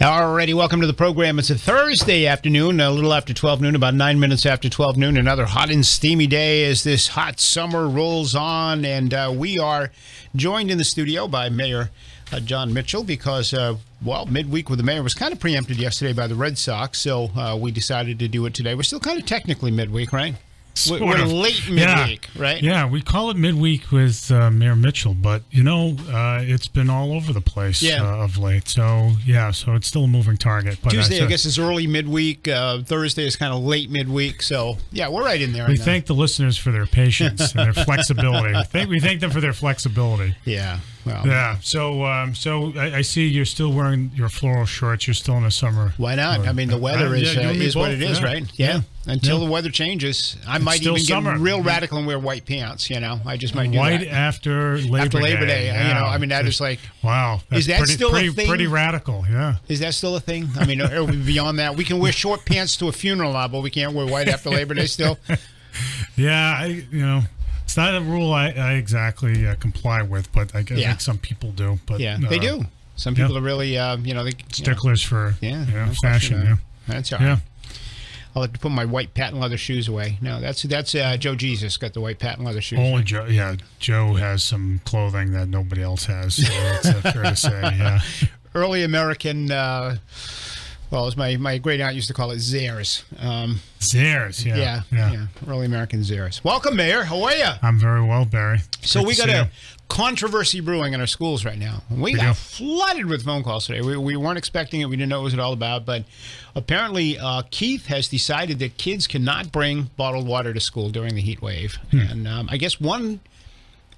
Alrighty, welcome to the program. It's a Thursday afternoon, a little after 12 noon, about 9 minutes after 12 noon. Another hot and steamy day as this hot summer rolls on. And we are joined in the studio by Mayor Jon Mitchell because, well, Midweek with the mayor was kind of preempted yesterday by the Red Sox. So we decided to do it today. We're still kind of technically midweek, right? We're late midweek, right? Yeah, we call it midweek with Mayor Mitchell, but, you know, it's been all over the place of late. So, yeah, so it's still a moving target. But Tuesday, I guess, is early midweek. Thursday is kind of late midweek. So, yeah, we're right in there. We thank the listeners for their patience and their flexibility. We thank them for their flexibility. Yeah. Well, yeah. So I see you're still wearing your floral shorts. You're still in the summer. Why not? I mean, the weather is what it is, right? Yeah. Until the weather changes, I might even get real radical and wear white pants. You know, I just might do white that. after Labor Day. Yeah. You know, I mean, that is like, wow. Is that still a thing? Pretty radical. Yeah. Is that still a thing? I mean, are we beyond that? We can wear short pants to a funeral now, but we can't wear white after Labor Day still. Yeah, it's not a rule I exactly comply with, but I think some people do. But they do. Some people are really, sticklers for fashion. That's all right. Yeah. I'll have to put my white patent leather shoes away. No, that's Joe Jesus got the white patent leather shoes. Only Joe. Yeah, Joe has some clothing that nobody else has. So that's fair to say. Yeah. Early American. Well, as my great aunt used to call it, Zares. Zares, yeah. Early American Zares. Welcome, Mayor. How are you? I'm very well, Barry. So we got a controversy brewing in our schools right now. We got flooded with phone calls today. We weren't expecting it. We didn't know what it was all about. But apparently, Keith has decided that kids cannot bring bottled water to school during the heat wave. And I guess one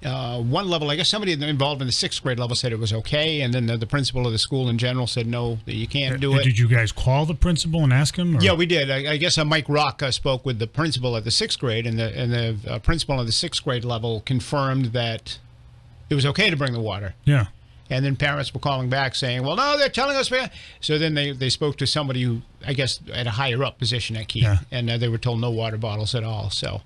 level, I guess somebody involved in the 6th grade level said it was okay, and then the principal of the school in general said no, that you can't do it. Did you guys call the principal and ask him? Or? Yeah, we did. I guess Mike Rock spoke with the principal at the 6th grade, and the principal of the 6th grade level confirmed that it was okay to bring the water. Yeah. And then parents were calling back saying, well, no, they're telling us. So then they spoke to somebody who, I guess, at a higher up position at Keith, and they were told no water bottles at all. So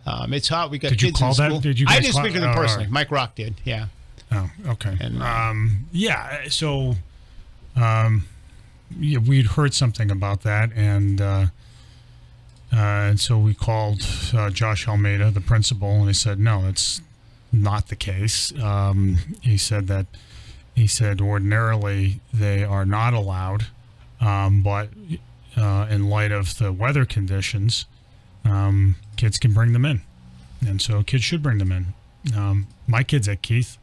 it's hot. We got kids in school. I didn't speak to them personally. Right. Mike Rock did. Yeah. Oh, okay. And, So, we'd heard something about that, and so we called Josh Almeida, the principal, and he said, no, that's not the case. He said ordinarily they are not allowed, but in light of the weather conditions, kids can bring them in, and so kids should bring them in. My kid's at Keith.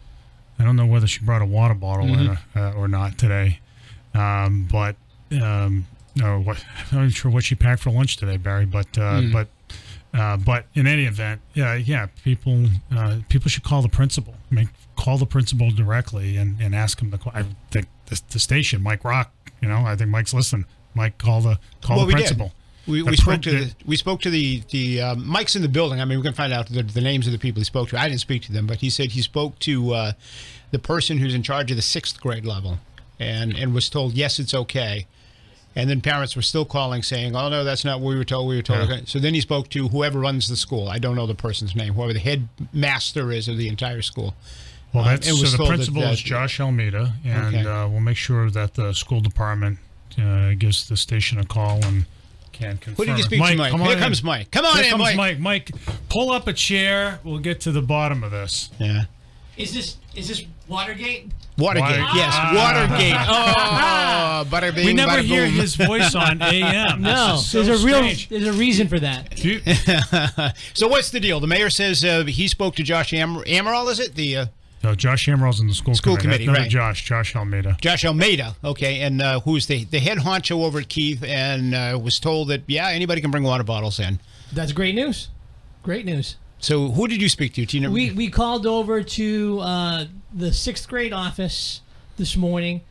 I don't know whether she brought a water bottle in or not today, but I'm not sure what she packed for lunch today, Barry. But in any event, people should call the principal. I mean, call the principal directly and ask him I think the station, Mike Rock. I think Mike's listening. Mike, call the principal. We spoke to the Mike's in the building. I mean, we can find out the names of the people he spoke to. I didn't speak to them, but he said he spoke to the person who's in charge of the 6th grade level, and was told yes, it's okay. And then parents were still calling saying, oh, no, that's not what we were told. Okay. So then he spoke to whoever runs the school. I don't know the person's name, whoever the headmaster is of the entire school. Well, so the principal is Josh Almeida, and we'll make sure that the school department gives the station a call and can confirm. Who did you speak to, Mike? Here comes Mike. Come on in, Mike. Mike, pull up a chair. We'll get to the bottom of this. Yeah. Is this Watergate? Watergate, yes. Watergate. Oh, bada bing, we never bada hear boom. his voice on AM. No, so there's a reason for that. So what's the deal? The mayor says he spoke to Josh Amaral, is it? No, Josh Amaral's in the school committee, right? Josh Almeida. Josh Almeida, okay, and who's the head honcho over at Keith, and was told that anybody can bring water bottles in. That's great news. Great news. So who did you speak to? Tina? We called over to the 6th grade office this morning.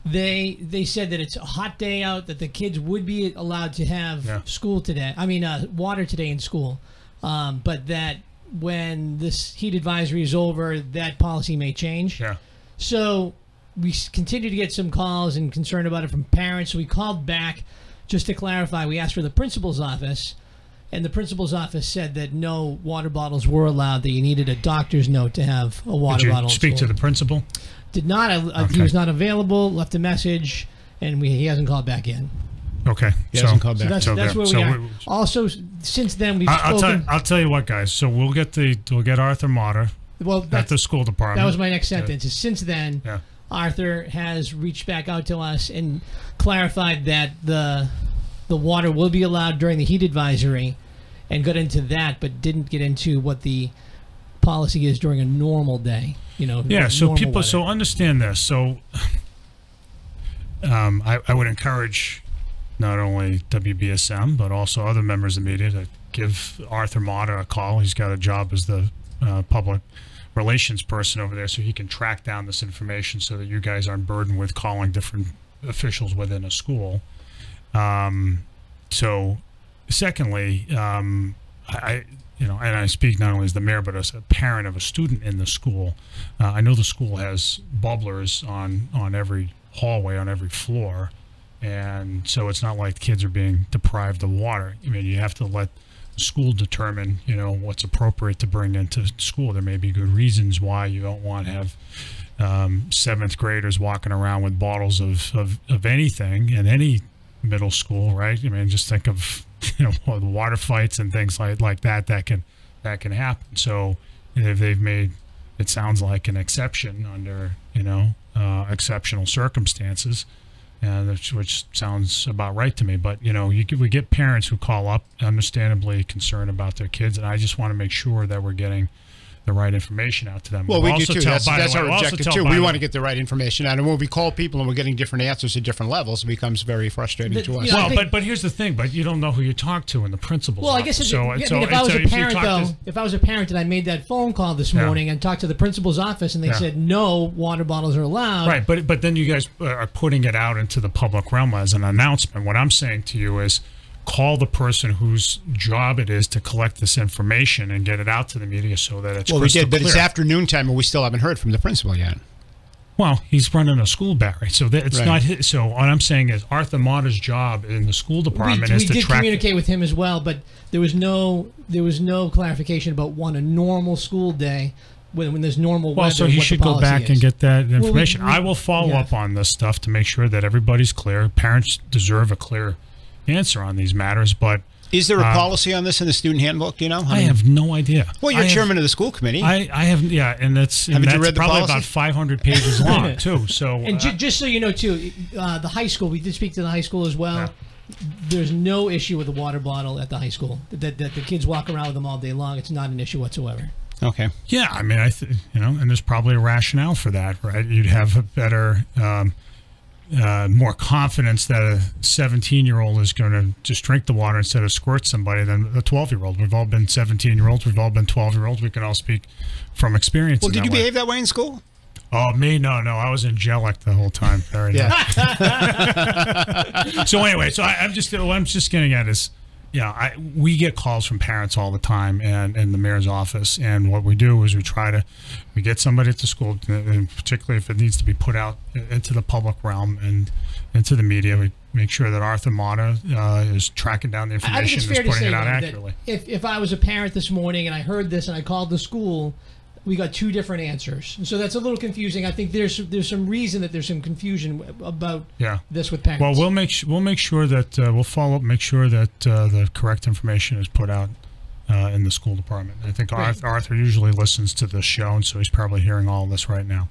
They said that it's a hot day out, that the kids would be allowed to have school today. I mean, water today in school, but that when this heat advisory is over, that policy may change. Yeah. So we continue to get some calls and concern about it from parents. So we called back just to clarify. We asked for the principal's office, and the principal's office said that no water bottles were allowed, that you needed a doctor's note to have a water bottle. Did you speak to the principal? Did not. He was not available, left a message, and he hasn't called back in. Okay, he hasn't called back. So that's where we are. Also, since then we've spoken. I'll tell you what, guys. So we'll get Arthur Motter. Well, at the school department. That was my next sentence. Yeah. Since then, Arthur has reached back out to us and clarified that the water will be allowed during the heat advisory, and got into that, but didn't get into what the policy is during a normal day. Yeah. So people, weather. So understand this. So I would encourage not only WBSM but also other members of the media to give Arthur Motter a call. He's got a job as the public relations person over there, so he can track down this information so that you guys aren't burdened with calling different officials within a school. So secondly, and I speak not only as the mayor but as a parent of a student in the school. I know the school has bubblers on every hallway, on every floor, and so it's not like kids are being deprived of water. I mean, you have to let the school determine, what's appropriate to bring into school. There may be good reasons why you don't want to have seventh graders walking around with bottles of anything in any middle school, right? I mean, just think of the water fights and things like that can happen. So if they've made, it sounds like, an exception under exceptional circumstances, which sounds about right to me. But we get parents who call up understandably concerned about their kids, and I just want to make sure that we're getting the right information out to them. Well, we do too. That's our objective too. We want to get the right information out, and when we call people and we're getting different answers at different levels, it becomes very frustrating to us. Well, but here's the thing: but you don't know who you talk to in the principal's office. Well, I guess if I was a parent and I made that phone call this morning and talked to the principal's office and they said no water bottles are allowed, right? But then you guys are putting it out into the public realm as an announcement. What I'm saying to you is, call the person whose job it is to collect this information and get it out to the media so that it's crystal clear. But it's afternoon time and we still haven't heard from the principal yet. Well, he's running a school, Barry, so it's not his. So what I'm saying is Arthur Motter's job in the school department is to track. We did communicate with him as well, but there was no clarification about a normal school day when there's normal weather. Well, so he should go back and get that information. I will follow up on this stuff to make sure that everybody's clear. Parents deserve a clear answer on these matters, but is there a policy on this in the student handbook? I have no idea. Well, you're chairman of the school committee. I have, and that's you read probably about 500 pages long too. So, and just so you know too, the high school, we did speak to the high school as well. Yeah. There's no issue with the water bottle at the high school. That the kids walk around with them all day long. It's not an issue whatsoever. Okay. Yeah, I mean, and there's probably a rationale for that, right? You'd have a better. More confidence that a 17-year-old is going to just drink the water instead of squirt somebody than a 12-year-old. We've all been 17-year-olds. We've all been 12-year-olds. We can all speak from experience. Well, did you behave that way in school? Oh, me? No. I was angelic the whole time. Very nice. So anyway, what I'm just getting at is, we get calls from parents all the time and in the mayor's office, and what we do is we get somebody at the school, and particularly if it needs to be put out into the public realm and into the media, we make sure that Arthur Motter is tracking down the information and is putting it out accurately. If I was a parent this morning and I heard this and I called the school, we got two different answers. So that's a little confusing. I think there's some reason that there's some confusion about this with parents. Well, we'll make sure that we'll follow up, make sure that the correct information is put out in the school department. I think Arthur usually listens to the show, and so he's probably hearing all of this right now.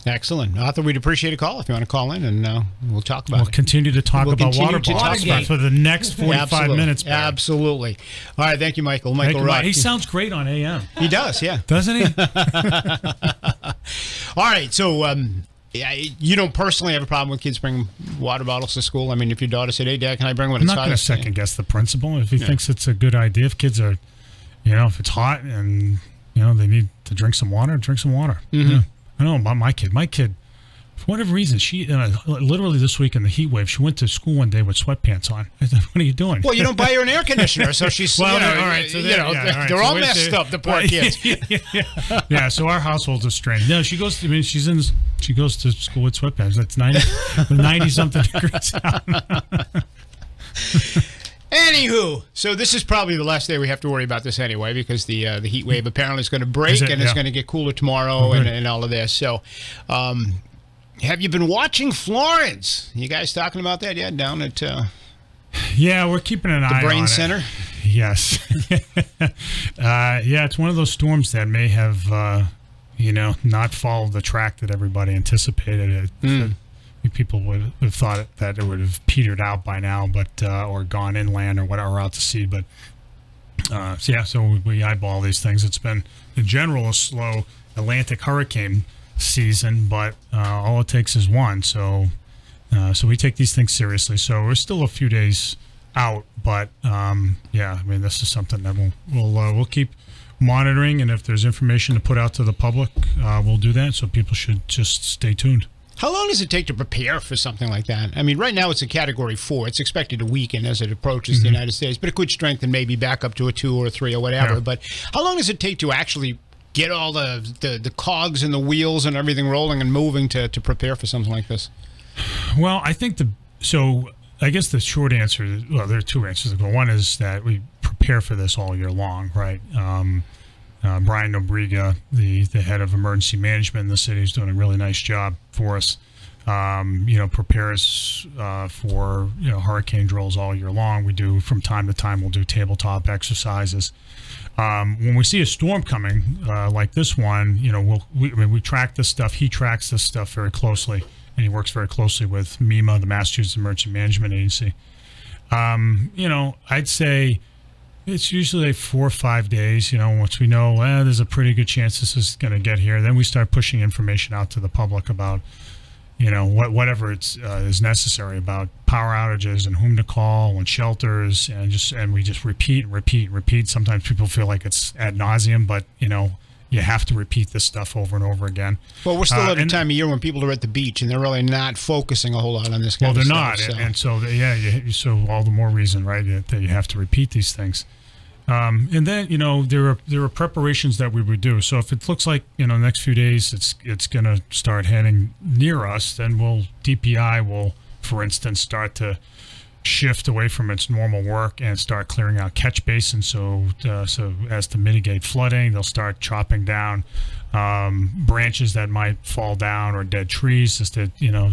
Excellent. Arthur, we'd appreciate a call if you want to call in, and we'll talk about it. We'll continue to talk about water bottles for the next 45 minutes. Barry. Absolutely. All right. Thank you, Michael. Michael Rock. He sounds great on AM. He does, yeah. Doesn't he? All right. So you don't personally have a problem with kids bringing water bottles to school? I mean, if your daughter said, hey, Dad, can I bring one? I'm not going to second-guess the principal. If he thinks it's a good idea, if kids are, if it's hot and, they need to drink some water, drink some water. Mm-hmm. Yeah. I know about my kid. My kid, for whatever reason, she literally this week in the heat wave, she went to school one day with sweatpants on. I said, what are you doing? Well, you don't buy her an air conditioner, so she's all right. So they're all messed up. The poor kids. Yeah. So our household is strange. No, she goes. She goes to school with sweatpants. That's 90-something degrees out. Anywho, so this is probably the last day we have to worry about this anyway, because the heat wave apparently is going to break and it's going to get cooler tomorrow and all of this. So Have you been watching Florence? You guys talking about that yet down at yeah, we're keeping an eye on it. The Brain Center? Yes. Yeah, it's one of those storms that may have, not followed the track that everybody anticipated. People would have thought that it would have petered out by now, but or gone inland or whatever out to sea. But so we eyeball these things. It's been, in general, a slow Atlantic hurricane season, but all it takes is one. So we take these things seriously. So we're still a few days out, but this is something that we'll keep monitoring, and if there's information to put out to the public, we'll do that. So people should just stay tuned. How long does it take to prepare for something like that? I mean, right now it's a Category 4. It's expected to weaken as it approaches the United States, but it could strengthen maybe back up to a 2 or a 3 or whatever. Yeah. But how long does it take to actually get all the cogs and the wheels and everything rolling and moving to prepare for something like this? Well, I think I guess the short answer, well, there are two answers. One is that we prepare for this all year long, right? Brian Nobriga, the head of emergency management in the city, is doing a really nice job for us. Prepares for hurricane drills all year long. We do, from time to time, we'll do tabletop exercises. When we see a storm coming like this one, we track this stuff. He tracks this stuff very closely, and he works very closely with MEMA, the Massachusetts Emergency Management Agency. I'd say it's usually 4 or 5 days. Once we know there's a pretty good chance this is going to get here, then we start pushing information out to the public about whatever is necessary about power outages and whom to call and shelters, and we just repeat. Sometimes people feel like it's ad nauseum, but you have to repeat this stuff over and over again. Well, we're still at a time of year when people are at the beach and they're really not focusing a whole lot on this kind of stuff. Well, they're not, so all the more reason, right, that you have to repeat these things. And then there are preparations that we would do. So if it looks like the next few days it's going to start heading near us, then DPI will, for instance, start to shift away from its normal work and start clearing out catch basins. So as to mitigate flooding, they'll start chopping down branches that might fall down or dead trees, just to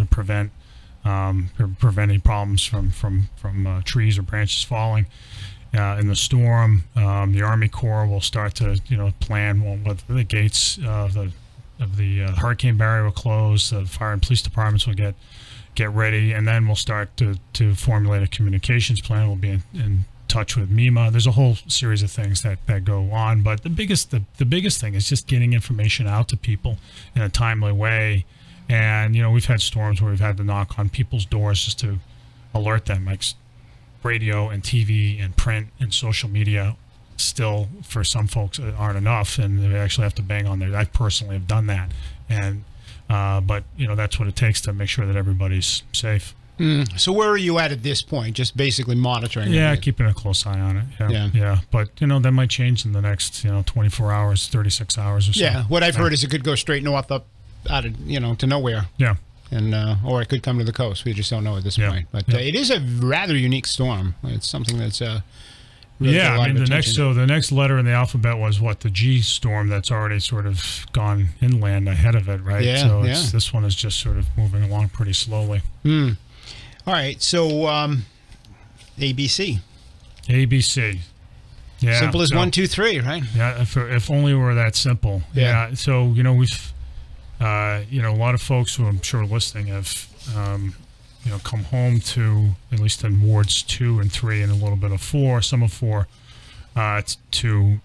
prevent any problems from trees or branches falling. In the storm, the Army Corps will start to plan what the gates of the hurricane barrier will close. The fire and police departments will get ready, and then we'll start to formulate a communications plan. We'll be in touch with MEMA. There's a whole series of things that go on, but the biggest thing is just getting information out to people in a timely way. And we've had storms where we've had to knock on people's doors just to alert them, like radio and TV and print and social media still, for some folks, aren't enough, and they actually have to bang on there. I personally have done that, and but that's what it takes to make sure that everybody's safe. So where are you at this point? Just basically monitoring? Yeah, keeping a close eye on it. Yeah. But that might change in the next 24 hours, 36 hours or so. Yeah, what I've heard is it could go straight north up out of to nowhere. Yeah. And or it could come to the coast. We just don't know at this point. But it is a rather unique storm. It's something that's really the next letter in the alphabet was the G storm that's already sort of gone inland ahead of it, right? Yeah. So this one is just sort of moving along pretty slowly. All right. So ABC. Yeah. Simple as 1, 2, 3, right? Yeah. If only we were that simple. Yeah. So we've. A lot of folks who I'm sure are listening have, come home to, at least in wards 2 and 3 and a little bit of 4, some of 4, to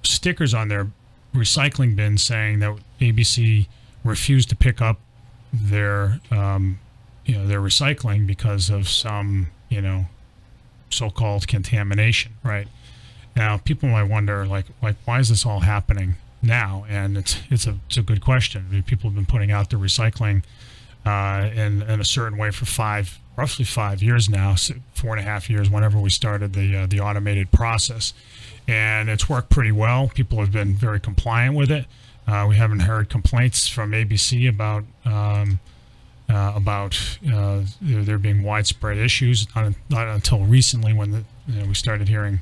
stickers on their recycling bins saying that ABC refused to pick up their recycling because of some, so-called contamination, right? Now, people might wonder, like, why is this all happening now? And it's a good question. I mean, people have been putting out the recycling in a certain way for roughly 5 years now, 4.5 years, whenever we started the automated process, and it's worked pretty well. People have been very compliant with it. We haven't heard complaints from ABC about there being widespread issues. Not until recently, when we started hearing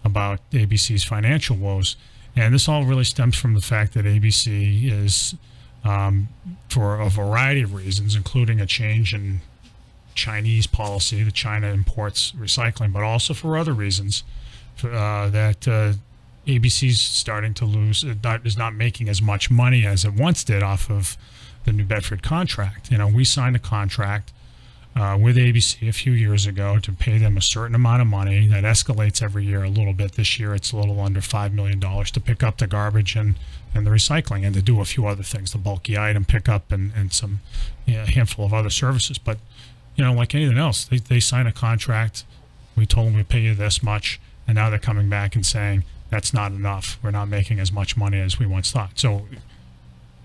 about ABC's financial woes. And this all really stems from the fact that ABC is for a variety of reasons, including a change in Chinese policy that China imports recycling, but also for other reasons that ABC's starting to lose, is not making as much money as it once did off of the New Bedford contract. We signed a contract with ABC a few years ago to pay them a certain amount of money that escalates every year a little bit. This year it's a little under $5 million to pick up the garbage and the recycling, and to do a few other things, the bulky item pickup and some handful of other services. But like anything else, they sign a contract. We told them we pay you this much, and now they're coming back and saying that's not enough. We're not making as much money as we once thought. So,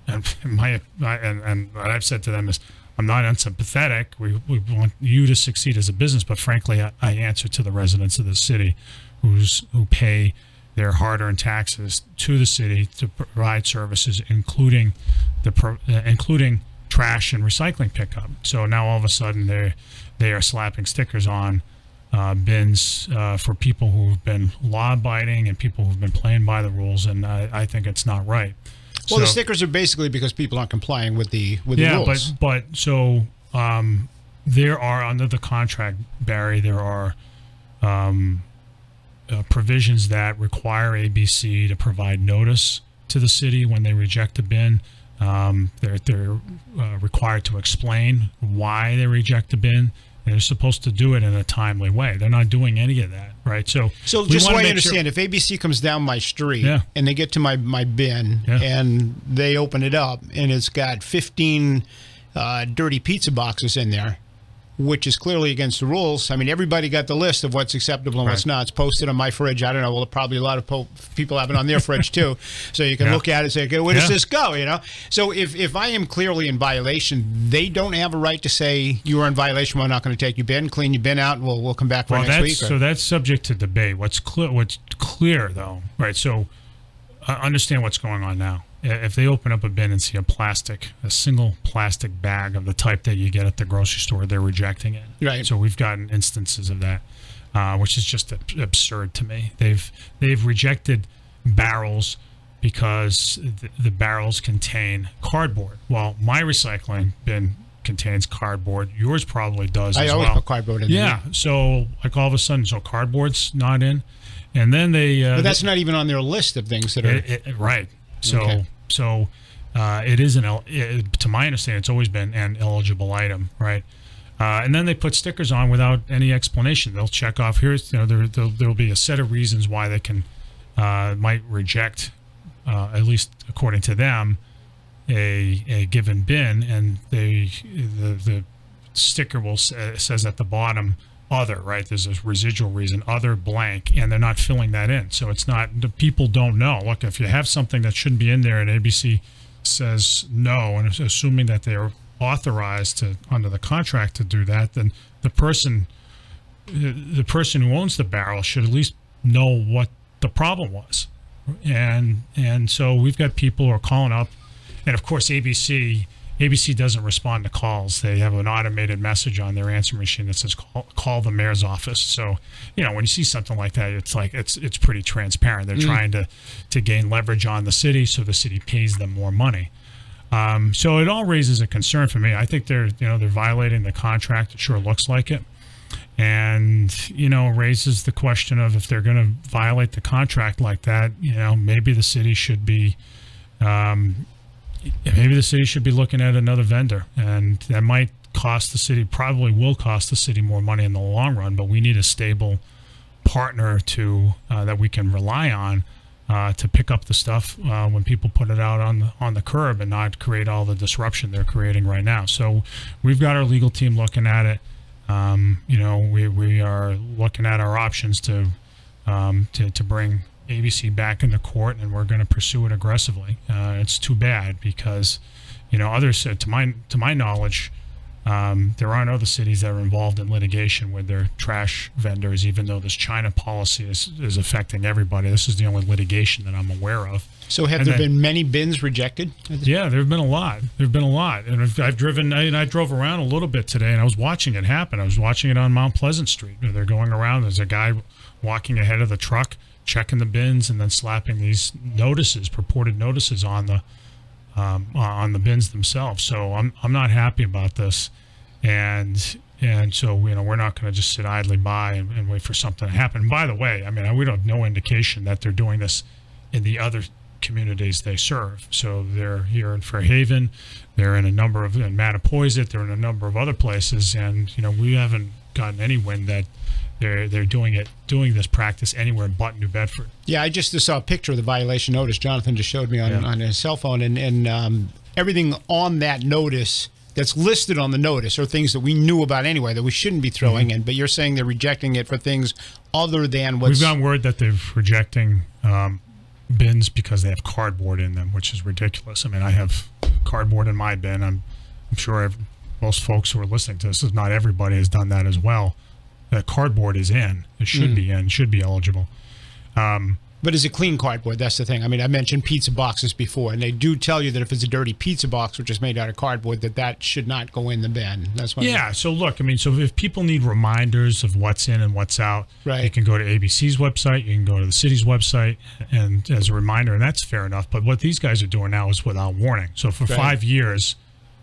and what I've said to them is, I'm not unsympathetic. We want you to succeed as a business, but frankly, I answer to the residents of the city who pay their hard-earned taxes to the city to provide services, including trash and recycling pickup. So now all of a sudden they are slapping stickers on bins for people who've been law-abiding and people who've been playing by the rules, and I think it's not right. Well, the stickers are basically because people aren't complying with the rules. But there are, under the contract, Barry, there are provisions that require ABC to provide notice to the city when they reject a bin. They're required to explain why they reject a bin. And they're supposed to do it in a timely way. They're not doing any of that, right? So just so I understand, if ABC comes down my street and they get to my bin and they open it up and it's got 15 dirty pizza boxes in there, which is clearly against the rules. I mean, everybody got the list of what's acceptable and what's not. It's posted on my fridge. I don't know. Well, probably a lot of people have it on their fridge too. So you can look at it and say, okay, where does this go? So if I am clearly in violation, they don't have a right to say you are in violation. We're not going to take your bin, clean your bin out, and we'll come back for next week. So that's subject to debate. What's clear though, right? So understand what's going on now. If they open up a bin and see a single plastic bag of the type that you get at the grocery store, they're rejecting it. Right. So we've gotten instances of that, which is just absurd to me. They've rejected barrels because the barrels contain cardboard. Well, my recycling bin contains cardboard. Yours probably does as well. I always put cardboard in there. Yeah. So like all of a sudden, cardboard's not in, and then but that's not even on their list of things that are right. So it is to my understanding, it's always been an eligible item, right? And then they put stickers on without any explanation. They'll check off here's there'll be a set of reasons why they might reject, at least according to them, a given bin, and the sticker says at the bottom, other, right? There's a residual reason, other blank, and they're not filling that in. So it's not, the people don't know. Look, if you have something that shouldn't be in there and ABC says no, and assuming that they are authorized under the contract to do that, then the person who owns the barrel should at least know what the problem was. And so we've got people who are calling up, and of course ABC doesn't respond to calls. They have an automated message on their answering machine that says call the mayor's office. So, when you see something like that, it's like it's pretty transparent. They're trying to gain leverage on the city, so the city pays them more money. So it all raises a concern for me. I think they're violating the contract. It sure looks like it. And, raises the question of, if they're going to violate the contract like that, maybe the city should be looking at another vendor, and that might cost the city, probably will cost the city more money in the long run. But we need a stable partner that we can rely on to pick up the stuff when people put it out on the curb, and not create all the disruption they're creating right now. So we've got our legal team looking at it. We are looking at our options to bring ABC back into court, and we're going to pursue it aggressively. It's too bad because, others, to my knowledge, there aren't other cities that are involved in litigation with their trash vendors, even though this China policy is affecting everybody. This is the only litigation that I'm aware of. So have there been many bins rejected? Yeah, there have been a lot. And I drove around a little bit today, and I was watching it happen. I was watching it on Mount Pleasant Street. They're going around. There's a guy walking ahead of the truck, checking the bins, and then slapping these purported notices on the on the bins themselves. So I'm not happy about this, and so we're not going to just sit idly by and wait for something to happen. And by the way, I mean, we don't have no indication that they're doing this in the other communities they serve. So they're here in Fairhaven, they're in a number of in Mattapoisett, they're in a number of other places, and we haven't gotten any wind that they're doing this practice anywhere but New Bedford. Yeah, I just saw a picture of the violation notice. Jonathan just showed me on his cell phone, and everything on that notice that's listed on the notice are things that we knew about anyway that we shouldn't be throwing in. But you're saying they're rejecting it for things other than what's... We've gotten word that they're rejecting bins because they have cardboard in them, which is ridiculous. I mean, I have cardboard in my bin. I'm sure most folks who are listening to this, not everybody has done that as well. That cardboard is in. It should be in. Should be eligible. But is it clean cardboard? That's the thing. I mean, I mentioned pizza boxes before, and they do tell you that if it's a dirty pizza box, which is made out of cardboard, that should not go in the bin. That's what So look, I mean, so if people need reminders of what's in and what's out, you can go to ABC's website, you can go to the city's website, and as a reminder, and that's fair enough. But what these guys are doing now is without warning. So for 5 years,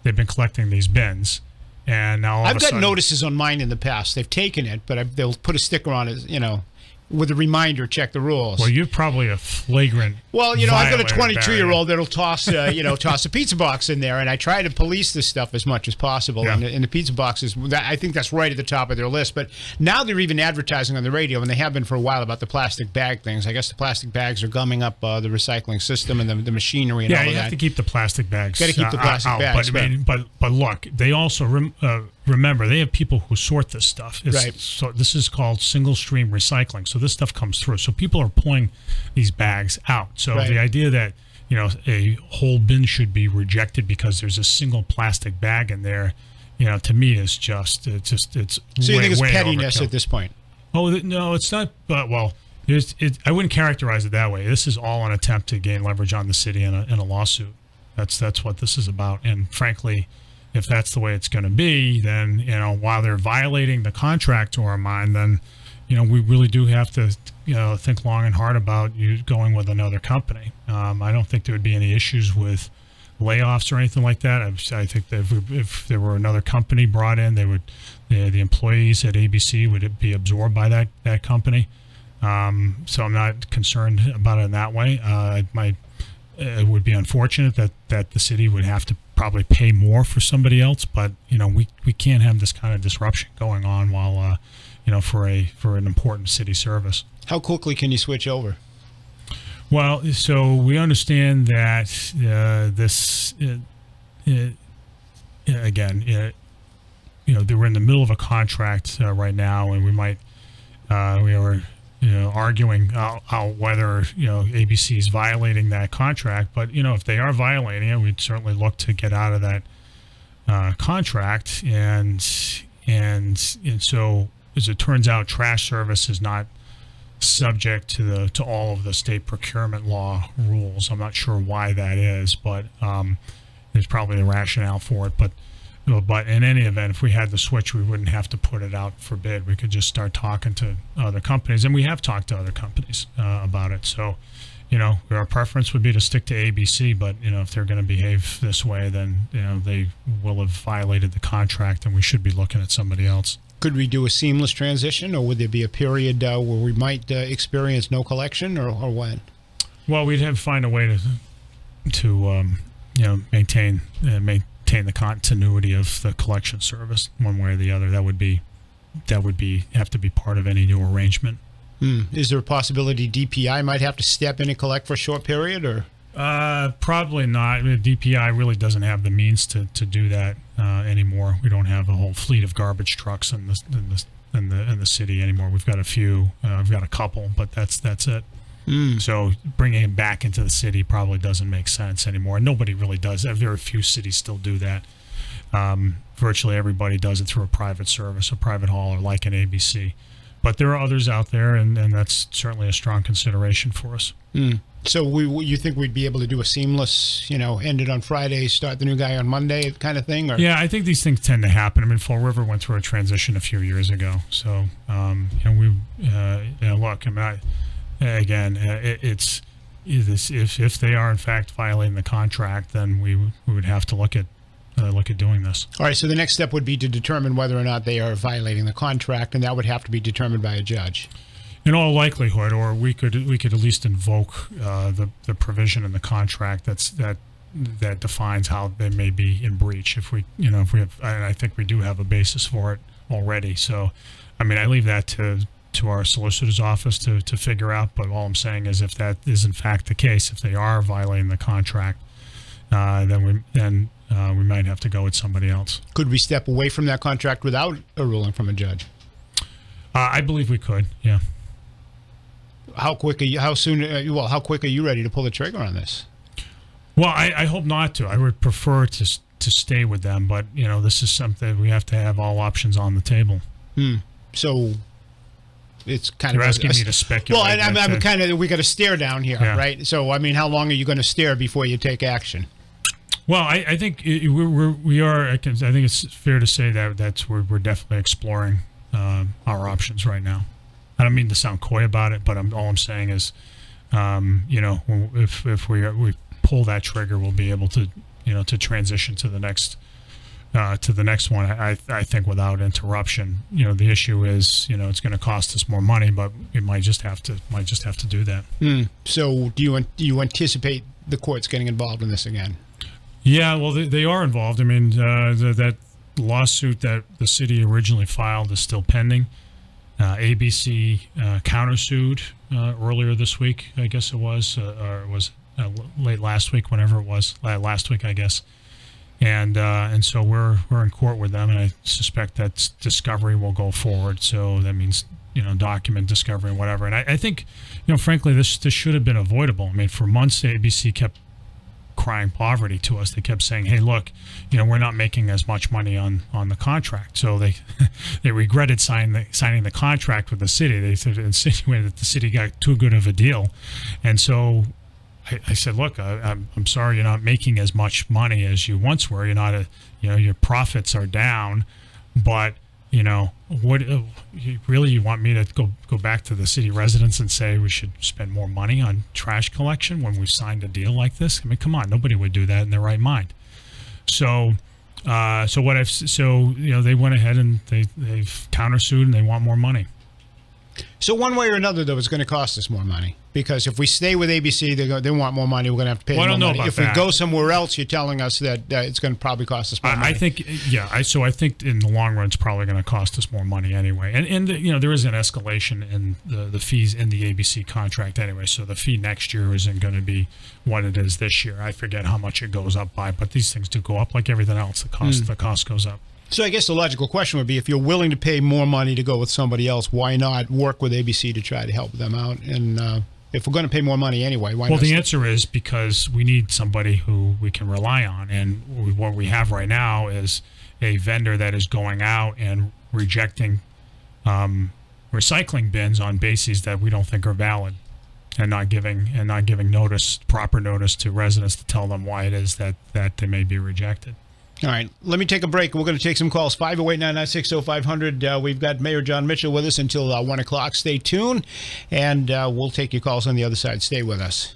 they've been collecting these bins. And now I've got notices on mine in the past. They've taken it, but they'll put a sticker on it, with a reminder, check the rules. Well, you're probably a flagrant. Well, I've got a 22-year-old that'll toss, toss a pizza box in there, and I try to police this stuff as much as possible. Yeah. And the pizza boxes, I think that's right at the top of their list. But now they're even advertising on the radio, and they have been for a while, about the plastic bag things. I guess the plastic bags are gumming up the recycling system and the machinery and all of that. Yeah, you have to keep the plastic bags. Got to keep the plastic bags. But look, they also remember, they have people who sort this stuff. Right. So this is called single stream recycling. So this stuff comes through. So people are pulling these bags out. So the idea that a whole bin should be rejected because there's a single plastic bag in there, to me is just so you think it's pettiness at this point? Oh no, it's not. But well, I wouldn't characterize it that way. This is all an attempt to gain leverage on the city in a lawsuit. That's what this is about. And frankly, if that's the way it's going to be, then while they're violating the contract to our mind, then we really do have to think long and hard about you going with another company. I don't think there would be any issues with layoffs or anything like that. I think that if there were another company brought in, the employees at ABC would be absorbed by that company. So I'm not concerned about it in that way. It would be unfortunate that the city would have to probably pay more for somebody else, but we can't have this kind of disruption going on while for an important city service. How quickly can you switch over? Well, so we understand that this again, they were in the middle of a contract right now, and we were arguing whether ABC is violating that contract. But if they are violating it, we'd certainly look to get out of that contract. And so, as it turns out, trash service is not subject to all of the state procurement law rules. I'm not sure why that is, but there's probably a rationale for it. But in any event, if we had the switch, we wouldn't have to put it out for bid. We could just start talking to other companies, and we have talked to other companies about it. So, our preference would be to stick to ABC, but if they're going to behave this way, then they will have violated the contract, and we should be looking at somebody else. Could we do a seamless transition, or would there be a period where we might experience no collection, or what? Well, we'd have to find a way to maintain the continuity of the collection service one way or the other. That would have to be part of any new arrangement. Is there a possibility DPI might have to step in and collect for a short period, or? Probably not. DPI really doesn't have the means to do that anymore. We don't have a whole fleet of garbage trucks in the city anymore. We've got a few. We've got a couple, but that's it. So bringing him back into the city probably doesn't make sense anymore. Nobody really does. Very few cities still do that. Virtually everybody does it through a private service, a private hauler like an ABC. But there are others out there, and that's certainly a strong consideration for us. So you think we'd be able to do a seamless, end it on Friday, start the new guy on Monday kind of thing? Or? Yeah, I think these things tend to happen. I mean, Fall River went through a transition a few years ago. So, look, I mean, again, it's if they are in fact violating the contract, then we would have to look at doing this. All right. So the next step would be to determine whether or not they are violating the contract, and that would have to be determined by a judge. In all likelihood, or we could at least invoke the provision in the contract that defines how they may be in breach. If we have, and I think we do have a basis for it already. So, I mean, I leave that to our solicitor's office to figure out. But all I'm saying is, if that is in fact the case, if they are violating the contract, then we might have to go with somebody else. Could we step away from that contract without a ruling from a judge? I believe we could. Yeah. How quick are you? How soon? How quick are you ready to pull the trigger on this? Well, I hope not to. I would prefer to stay with them, but this is something we have to have all options on the table. So it's kind You're of asking me to speculate. Well, I'm kind of, we got a stare down here, right? So I mean, how long are you going to stare before you take action? Well, I think we are. I think it's fair to say that we're definitely exploring our options right now. I don't mean to sound coy about it, but all I'm saying is, if we pull that trigger, we'll be able to to transition to the next one. I think without interruption. The issue is it's going to cost us more money, but we might just have to do that. So do you anticipate the courts getting involved in this again? Yeah, well, they are involved. I mean, that lawsuit that the city originally filed is still pending. ABC countersued earlier this week, I guess it was, or it was late last week, whenever it was, last week, I guess. And so we're in court with them, and I suspect that discovery will go forward. So that means document discovery and whatever. And I think frankly this should have been avoidable. I mean, for months ABC kept crying poverty to us. They kept saying, hey, look, we're not making as much money on the contract. So they regretted signing the contract with the city. They sort of insinuated that the city got too good of a deal. And so I said, look, I'm sorry you're not making as much money as you once were. You're not your profits are down, but what really you want me to go back to the city residents and say we should spend more money on trash collection when we've signed a deal like this? I mean, come on, nobody would do that in their right mind. So they went ahead and they've countersued and they want more money. So one way or another, though, it's going to cost us more money, because if we stay with ABC, they want more money. We're going to have to pay more money. If we go somewhere else, you're telling us that it's going to probably cost us more money. I think, so I think in the long run, it's probably going to cost us more money anyway. And there is an escalation in the fees in the ABC contract anyway. So the fee next year isn't going to be what it is this year. I forget how much it goes up by, but these things do go up like everything else. The cost goes up. So I guess the logical question would be, if you're willing to pay more money to go with somebody else, why not work with ABC to try to help them out? And if we're going to pay more money anyway, why not? Well, the answer is because we need somebody who we can rely on. And what we have right now is a vendor that is going out and rejecting recycling bins on bases that we don't think are valid, and not giving proper notice to residents to tell them why it is that they may be rejected. All right, let me take a break. We're going to take some calls. 508-996-0500. We've got Mayor Jon Mitchell with us until 1 o'clock. Stay tuned, and we'll take your calls on the other side. Stay with us.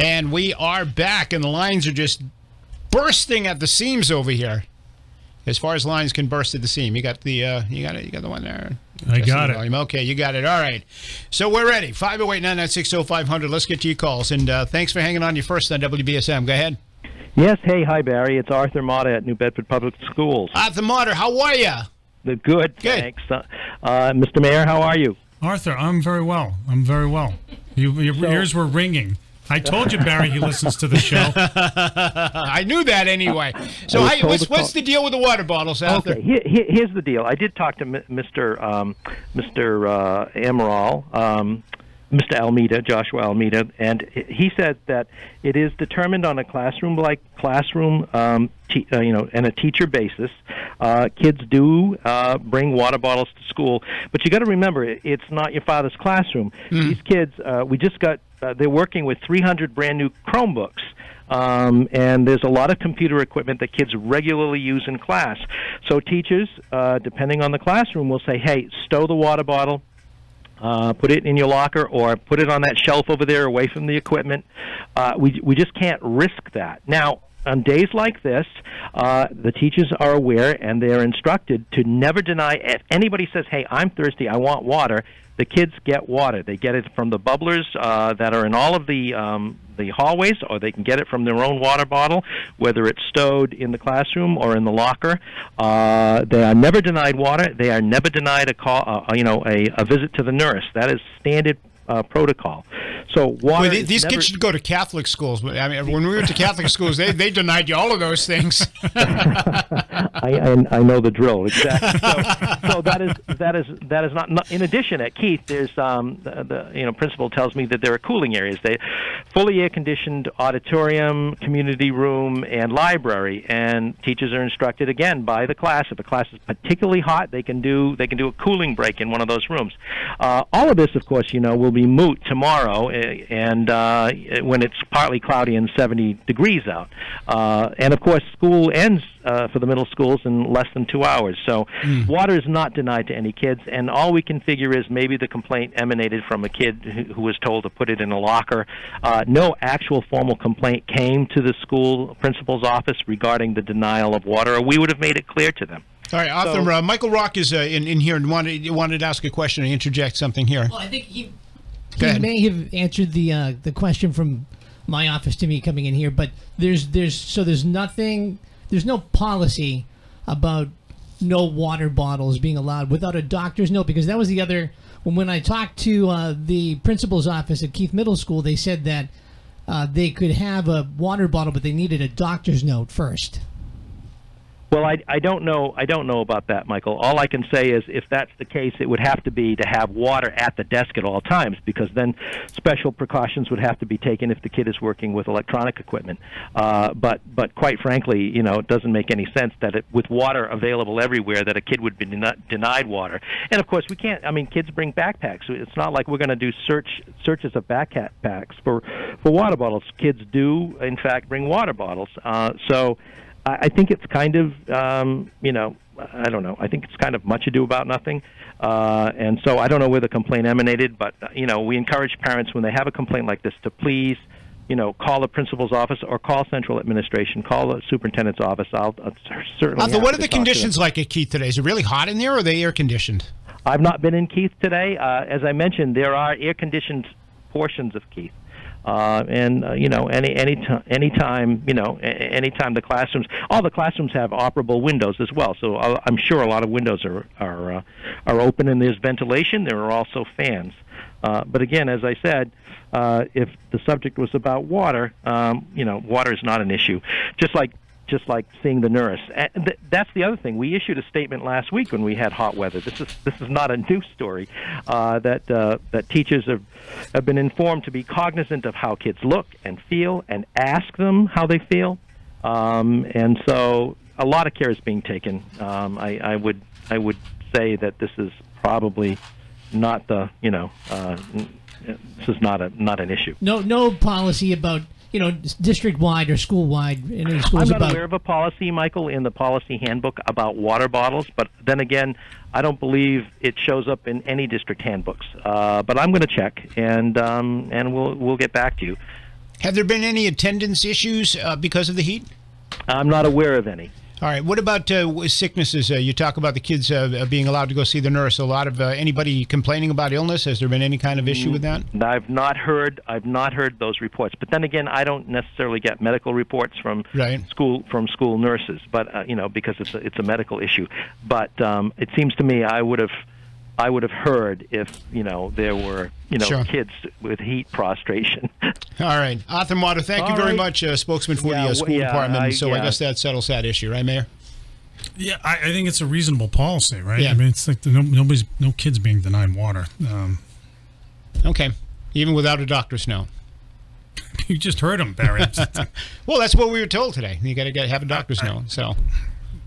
And we are back, and the lines are just bursting at the seams over here. As far as lines can burst at the seam, you got the you got the one there. I got it. Volume. Okay, you got it. All right. So we're ready. 508-996-0500. Let's get to your calls. And thanks for hanging on. You first on WBSM. Go ahead. Yes. Hey, hi, Barry. It's Arthur Mata at New Bedford Public Schools. Arthur Mata, how are you? Good. Thanks. Mr. Mayor, how are you? Arthur, I'm very well. Your ears were ringing. I told you, Barry, he listens to the show. I knew that anyway. So what's the deal with the water bottles, Arthur? Okay, here's the deal. I did talk to Mr. Amaral, Mr. Almeida, Joshua Almeida, and he said that it is determined on a classroom and a teacher basis. Kids do bring water bottles to school, but you got to remember, it's not your father's classroom. These kids, they're working with 300 brand new Chromebooks. And there's a lot of computer equipment that kids regularly use in class. So teachers, depending on the classroom, will say, hey, stow the water bottle, put it in your locker, or put it on that shelf over there away from the equipment. We just can't risk that. Now, on days like this, the teachers are aware and they're instructed to never deny. If anybody says, hey, I'm thirsty, I want water, the kids get water. They get it from the bubblers that are in all of the hallways, or they can get it from their own water bottle, whether it's stowed in the classroom or in the locker. They are never denied water. They are never denied a visit to the nurse. That is standard protocol. So water. Well, these kids should go to Catholic schools. I mean, when we went to Catholic schools, they denied you all of those things. I know the drill exactly. So that is not. In addition, at Keith, there's the principal tells me that there are cooling areas. They fully air conditioned auditorium, community room, and library. And teachers are instructed again by the class. If the class is particularly hot, they can do a cooling break in one of those rooms. All of this, of course, will be moot tomorrow, and when it's partly cloudy and 70 degrees out. And of course, school ends for the middle schools in less than 2 hours. So water is not denied to any kids, and all we can figure is maybe the complaint emanated from a kid who was told to put it in a locker. No actual formal complaint came to the school principal's office regarding the denial of water, or we would have made it clear to them. All right, Arthur, Michael Rock is in here and wanted to ask a question and interject something here. Well, I think he may have answered the question from my office to me coming in here, but there's no policy about no water bottles being allowed without a doctor's note, because that was the other. When I talked to the principal's office at Keith Middle School, they said that they could have a water bottle, but they needed a doctor's note first. Well, I don't know about that, Michael. All I can say is if that's the case, it would have to be to have water at the desk at all times, because then special precautions would have to be taken if the kid is working with electronic equipment. But quite frankly, it doesn't make any sense that with water available everywhere that a kid would be denied water. And of course, we can't. I mean, kids bring backpacks. It's not like we're going to do searches of backpacks for water bottles. Kids do, in fact, bring water bottles. So I think it's kind of, I don't know. I think it's kind of much ado about nothing. And so I don't know where the complaint emanated, but, we encourage parents when they have a complaint like this to please, call the principal's office or call central administration, call the superintendent's office. I'll certainly. Arthur, what are the conditions like at Keith today? Is it really hot in there, or are they air conditioned? I've not been in Keith today. As I mentioned, there are air conditioned portions of Keith. Anytime the classrooms, all the classrooms have operable windows as well. So I'm sure a lot of windows are open and there's ventilation. There are also fans. But again, as I said, if the subject was about water, water is not an issue. Just like seeing the nurse. And that's the other thing. We issued a statement last week when we had hot weather. This is not a new story. That teachers have been informed to be cognizant of how kids look and feel and ask them how they feel. And so a lot of care is being taken. I would say that this is probably not this is not an issue. No policy about district-wide or school-wide in any schools. I'm not aware of a policy, Michael, in the policy handbook about water bottles, but then again, I don't believe it shows up in any district handbooks. But I'm going to check, and we'll get back to you. Have there been any attendance issues because of the heat? I'm not aware of any. All right. What about sicknesses? You talk about the kids being allowed to go see the nurse. A lot of anybody complaining about illness. Has there been any kind of issue with that? I've not heard those reports. But then again, I don't necessarily get medical reports from school nurses. But because it's a medical issue. But it seems to me I would have heard if there were kids with heat prostration. All right, Arthur Motter, thank you very much, spokesman for the school department. I guess that settles that issue, right, Mayor? Yeah, I think it's a reasonable policy, right? Yeah. I mean, it's like no kids being denied water. Okay, even without a doctor's note. You just heard him, Barry. Well, that's what we were told today. You got to have a doctor's note. So.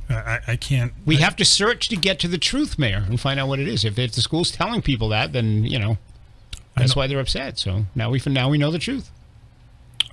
I can't. We have to search to get to the truth, Mayor, and find out what it is. If the school's telling people that, then that's why they're upset. So now we know the truth.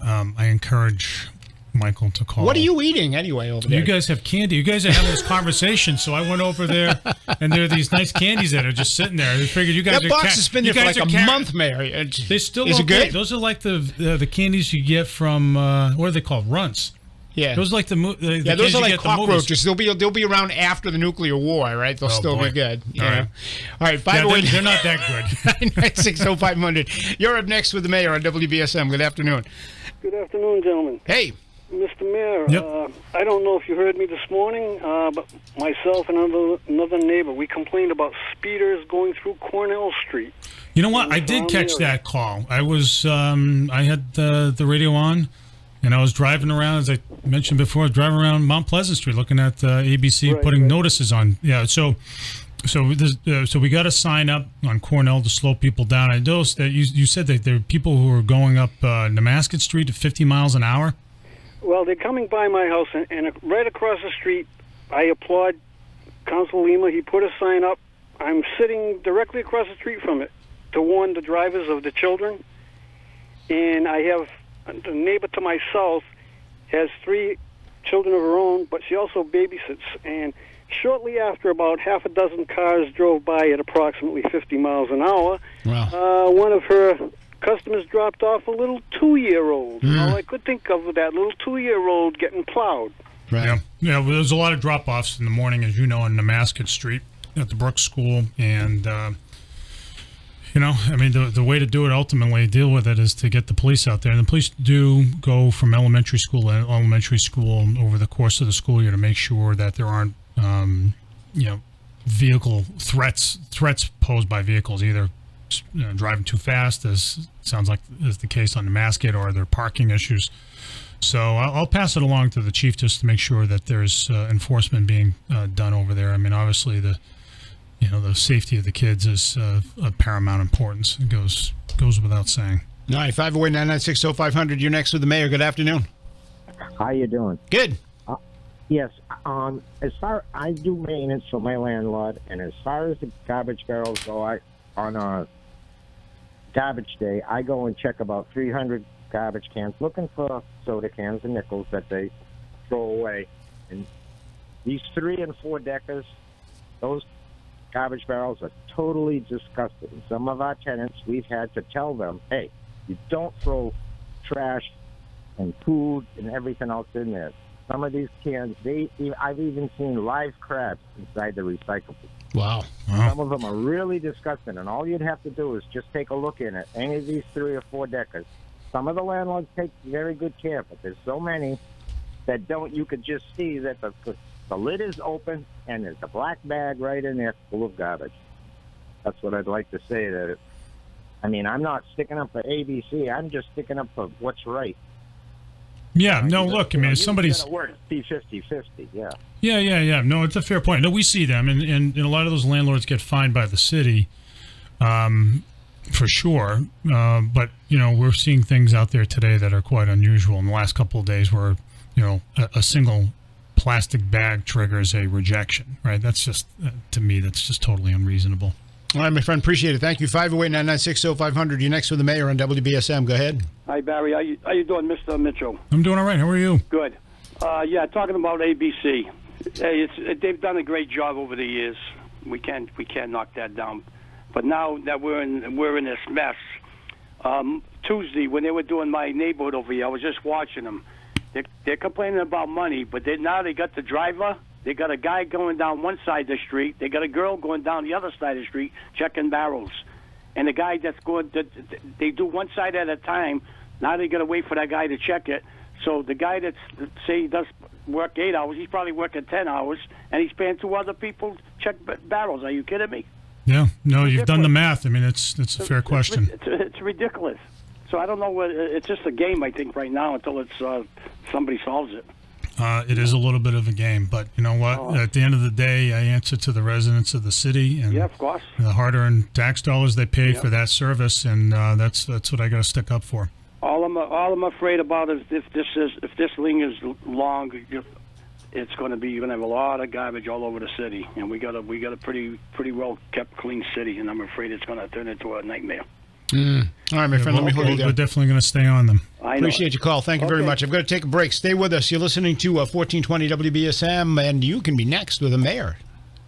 I encourage Michael to call. What are you eating anyway over there? You guys have candy. You guys are having this conversation, so I went over there, and there are these nice candies that are just sitting there. I figured you guys that box has been there for like a month, Mayor. They still is it good? Those are like the candies you get from what are they called? Runts. Yeah, those are like those are like cockroaches. They'll be around after the nuclear war, right? They'll still be good. Yeah. All right. They're not that good. 960-500. You're up next with the mayor on WBSM. Good afternoon. Good afternoon, gentlemen. Hey, Mr. Mayor. Yep. I don't know if you heard me this morning, but myself and another neighbor, we complained about speeders going through Cornell Street. You know what? I did catch that call. I was I had the radio on. And I was driving around, as I mentioned before, driving around Mount Pleasant Street, looking at ABC putting notices on. Yeah, so we got a sign up on Cornell to slow people down. I noticed that you said that there are people who are going up Nemasket Street at 50 miles an hour. Well, they're coming by my house, and right across the street, I applaud Council Lima. He put a sign up. I'm sitting directly across the street from it to warn the drivers of the children, and I have. The neighbor to my south has 3 children of her own, but she also babysits. And shortly after, about half a dozen cars drove by at approximately 50 miles an hour. Wow. One of her customers dropped off a little 2-year-old. All I could think of was that little 2-year-old getting plowed. Right. Yeah. Well, there's a lot of drop-offs in the morning, as you know, on Nemasket Street at the Brooks School, and I mean, the way to do it, ultimately, deal with it, is to get the police out there. And the police do go from elementary school to elementary school over the course of the school year to make sure that there aren't, vehicle threats posed by vehicles, either driving too fast, as sounds like is the case on the Nemasket, or there are parking issues. So I'll pass it along to the chief just to make sure that there's enforcement being done over there. I mean, obviously, the safety of the kids is of paramount importance. It goes without saying. All right, 508-996-0500. You're next with the mayor. Good afternoon. How you doing? Good. Yes. As far I do maintenance for my landlord, and as far as the garbage barrels go, on a garbage day, I go and check about 300 garbage cans, looking for soda cans and nickels that they throw away. And these 3- and 4-deckers, those garbage barrels are totally disgusting. Some of our tenants, we've had to tell them, hey, you don't throw trash and food and everything else in there. Some of these cans, I've even seen live crabs inside the recyclables. Wow. Some of them are really disgusting, and all you'd have to do is just take a look in at any of these 3 or 4 deckers. Some of the landlords take very good care, but there's so many that don't. You could just see that the lid is open, and there's a black bag right in there full of garbage. That's what I'd like to say. I'm not sticking up for ABC. I'm just sticking up for what's right. Yeah, no, look, I mean, if somebody's... It's work, be 50-50, yeah. Yeah. No, it's a fair point. No, we see them, and a lot of those landlords get fined by the city, for sure. But, we're seeing things out there today that are quite unusual. In the last couple of days where, a single plastic bag triggers a rejection, right? That's just, to me, that's just totally unreasonable. All right, my friend, appreciate it. Thank you. 508-996-0500. You're next with the mayor on WBSM. Go ahead. Hi, Barry. How you doing, Mr. Mitchell? I'm doing all right. How are you? Good. Talking about ABC. Hey, they've done a great job over the years. We can't knock that down. But now that we're in this mess, Tuesday when they were doing my neighborhood over here. I was just watching them. They're complaining about money, but now they got the driver. They got a guy going down one side of the street. They got a girl going down the other side of the street checking barrels. And the guy that's going, they do one side at a time. Now they got to wait for that guy to check it. So the guy say he does work 8 hours, he's probably working 10 hours, and he's paying 2 other people to check barrels. Are you kidding me? Yeah, no, you've done the math. I mean, it's a fair question. It's ridiculous. So I don't know what. It's just a game, I think, right now until it's somebody solves it. It is a little bit of a game, but you know what? At the end of the day, I answer to the residents of the city, and yeah, of course, the hard-earned tax dollars they pay for that service, and that's what I got to stick up for. All I'm afraid about is if this thing is long, it's going to be, you're going to have a lot of garbage all over the city, and we got a pretty well kept clean city, and I'm afraid it's going to turn into a nightmare. All right, my friend, let me hold you down. We're definitely going to stay on them. I appreciate your call. Thank you very much. I've got to take a break. Stay with us. You're listening to 1420 WBSM, and you can be next with the mayor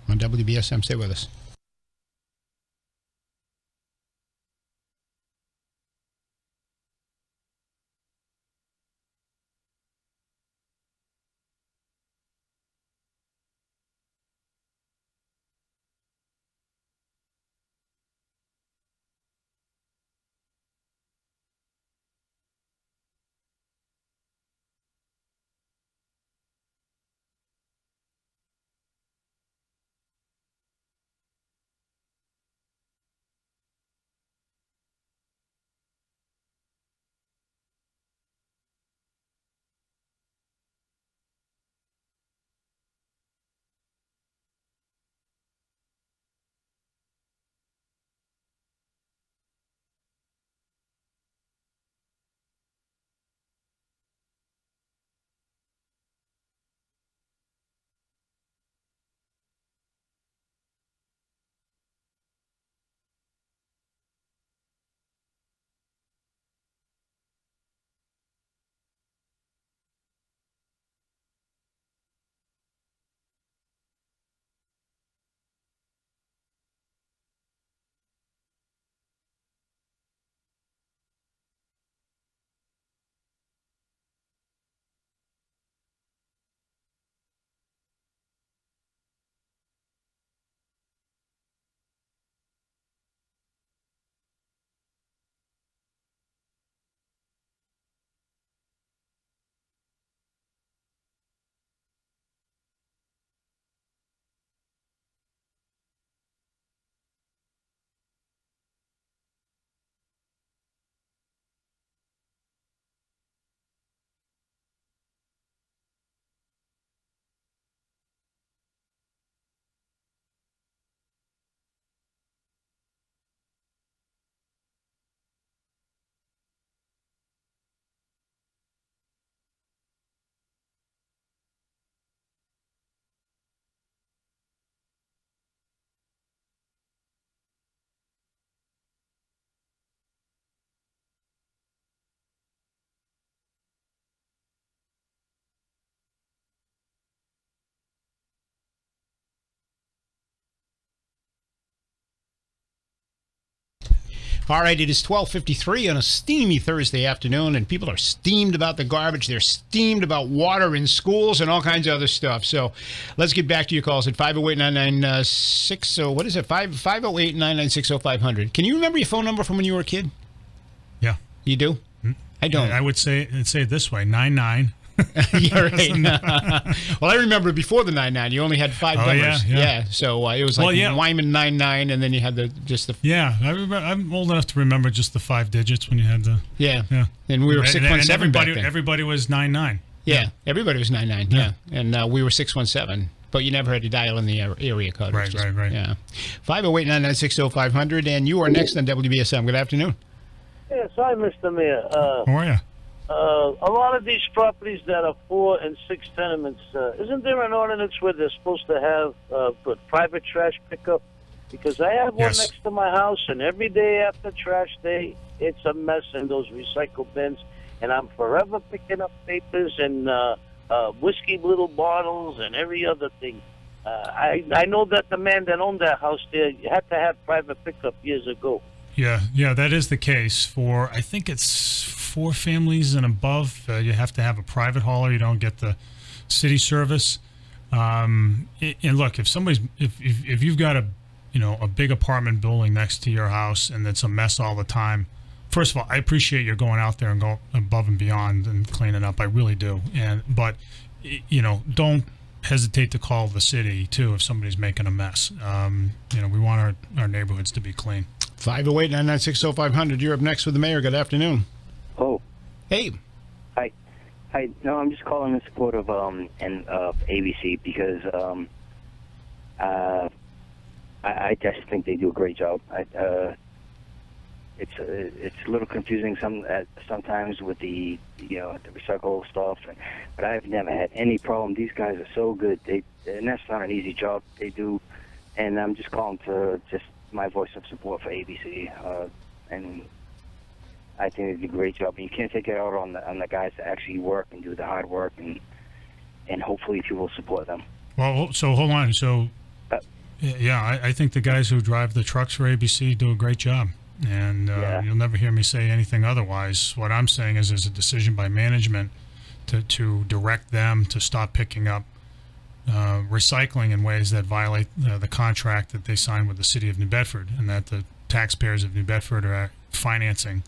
on WBSM. Stay with us. All right, it is 12:53 on a steamy Thursday afternoon, and people are steamed about the garbage. They're steamed about water in schools and all kinds of other stuff. So let's get back to your calls at 508-996. What is it? 508-996-0500. Can you remember your phone number from when you were a kid? Yeah. You do? I don't. I would say it this way, 99. You're right. Well, I remember before the 99, you only had 5 numbers. Yeah. So it was like Wyman 99, and then you had just the. Yeah, I remember. I'm old enough to remember just the 5 digits when you had the. Yeah. And we were 617 back then. Everybody was 99. Yeah, everybody was 99. Yeah, and we were 617. But you never had to dial in the area code. Right. Yeah. 508-996-0500, and you are next on WBSM. Good afternoon. Yes, hi, Mr. Mayor. How are you? A lot of these properties that are 4 and 6 tenements, isn't there an ordinance where they're supposed to have private trash pickup? Because I have one next to my house, and every day after trash day, it's a mess in those recycle bins, and I'm forever picking up papers and whiskey little bottles and every other thing. I know that the man that owned that house there had to have private pickup years ago. Yeah, that is the case. For I think it's 4 families and above, you have to have a private hauler. You don't get the city service. And look, if you've got a big apartment building next to your house and it's a mess all the time, first of all, I appreciate you going out there and go above and beyond and cleaning up. I really do. But don't hesitate to call the city too if somebody's making a mess. We want our neighborhoods to be clean. 508-996-0500. You're up next with the mayor. Good afternoon. Oh. Hey. Hi. No, I'm just calling in support of ABC because I just think they do a great job. It's a little confusing sometimes with the the recycle stuff, but I've never had any problem. These guys are so good. And that's not an easy job they do, and I'm just calling to just my voice of support for ABC, and I think they do a great job. And you can't take it out on the guys that actually work and do the hard work, and hopefully people will support them. Well, so hold on. So, yeah, I think the guys who drive the trucks for ABC do a great job. And you'll never hear me say anything otherwise. What I'm saying is there's a decision by management to direct them to stop picking up recycling in ways that violate the contract that they signed with the city of New Bedford, and that the taxpayers of New Bedford are financing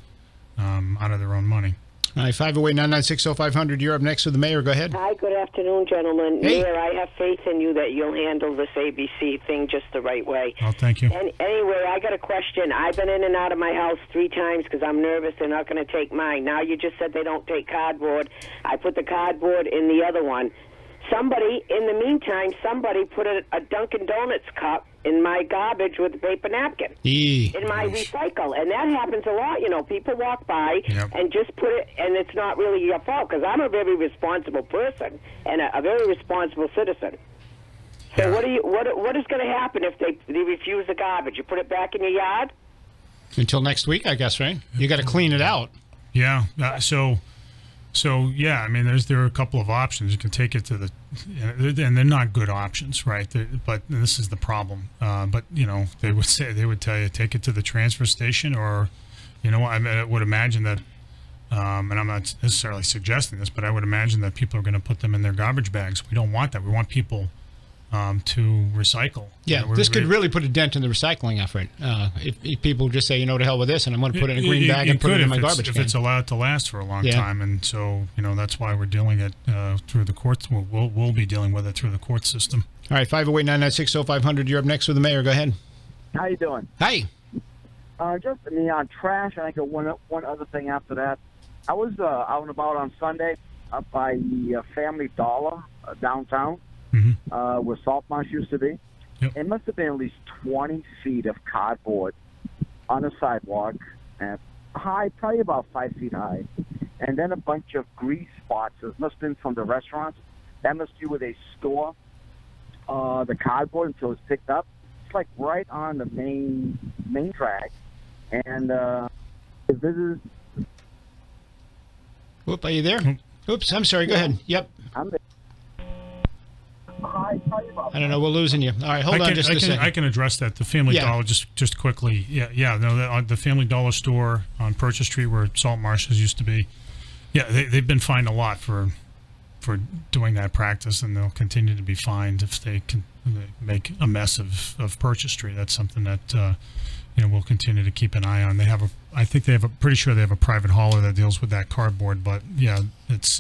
out of their own money. All right, 508-996-0500. You're up next with the mayor. Go ahead. Hi, good afternoon, gentlemen. Hey. Mayor, I have faith in you that you'll handle this ABC thing just the right way. Oh, thank you. And anyway, I got a question. I've been in and out of my house 3 times because I'm nervous they're not going to take mine. Now you just said they don't take cardboard. I put the cardboard in the other one. In the meantime, somebody put a Dunkin' Donuts cup in my garbage with a paper napkin in my recycle. And that happens a lot. People walk by and just put it, and it's not really your fault because I'm a very responsible person and a very responsible citizen. So what is going to happen if they refuse the garbage? You put it back in your yard? Until next week, I guess, right? You got to clean it out. Yeah. So yeah, I mean, there are a couple of options. You can take it to and they're not good options, right? But this is the problem. But they would tell you take it to the transfer station, or I would imagine that, and I'm not necessarily suggesting this, but I would imagine that people are going to put them in their garbage bags. We don't want that. We want people to recycle. Yeah, this could really put a dent in the recycling effort. If people just say, to hell with this, and I'm going to put it in a green bag and put it in my garbage can. If it's allowed to last for a long time. And so, that's why we're dealing it through the courts. We'll be dealing with it through the court system. All right, 508-996-0500. You're up next with the mayor. Go ahead. How you doing? Hi. Just on trash, and I got one other thing after that. I was out and about on Sunday up by the Family Dollar downtown. Where Saltmarsh used to be. Yep. It must have been at least 20 feet of cardboard on the sidewalk, and high, probably about 5 feet high, and then a bunch of grease spots. It must have been from the restaurants. That must be where they store the cardboard until it's picked up. It's like right on the main track, and this is. Whoop, are you there? Oops, I'm sorry. Go ahead. Yep. I'm there. I don't know. We're losing you. All right, hold on just a second. I can address that. The Family Dollar, just quickly. The Family Dollar store on Purchase Street where Salt Marshes used to be. Yeah, they've been fined a lot for doing that practice, and they'll continue to be fined if they can make a mess of Purchase Street. That's something that we'll continue to keep an eye on. Pretty sure they have a private hauler that deals with that cardboard, but yeah, it's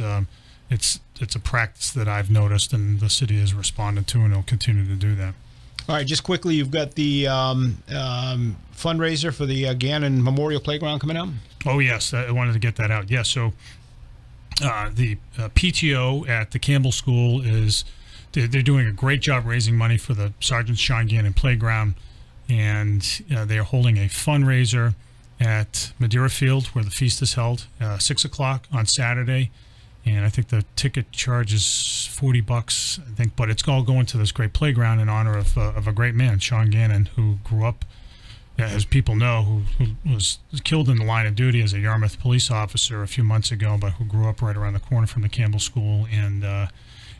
a practice that I've noticed, and the city has responded to, and it'll continue to do that. All right, just quickly, you've got the fundraiser for the Gannon Memorial Playground coming out? Oh, yes. I wanted to get that out. Yeah, so the PTO at the Campbell School they're doing a great job raising money for the Sergeant Sean Gannon Playground, and they're holding a fundraiser at Madeira Field where the feast is held, 6 o'clock on Saturday. And I think the ticket charge is $40, I think, but it's all going to this great playground in honor of a great man, Sean Gannon, who grew up, as people know, who was killed in the line of duty as a Yarmouth police officer a few months ago, but who grew up right around the corner from the Campbell School, and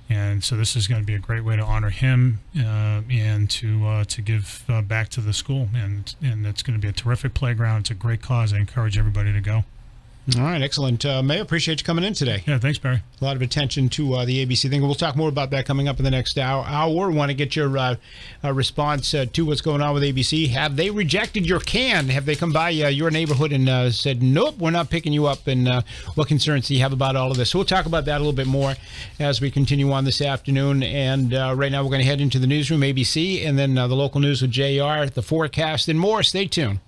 And so this is going to be a great way to honor him and to give back to the school. And it's going to be a terrific playground. It's a great cause. I encourage everybody to go. All right, excellent. Mayor, appreciate you coming in today. Yeah, thanks, Barry. A lot of attention to the ABC thing. We'll talk more about that coming up in the next hour. Want to get your response to what's going on with ABC. Have they rejected your can? Have they come by your neighborhood and said, nope, we're not picking you up? And what concerns do you have about all of this? So we'll talk about that a little bit more as we continue on this afternoon. And right now we're going to head into the newsroom, ABC, and then the local news with JR, the forecast, and more. Stay tuned.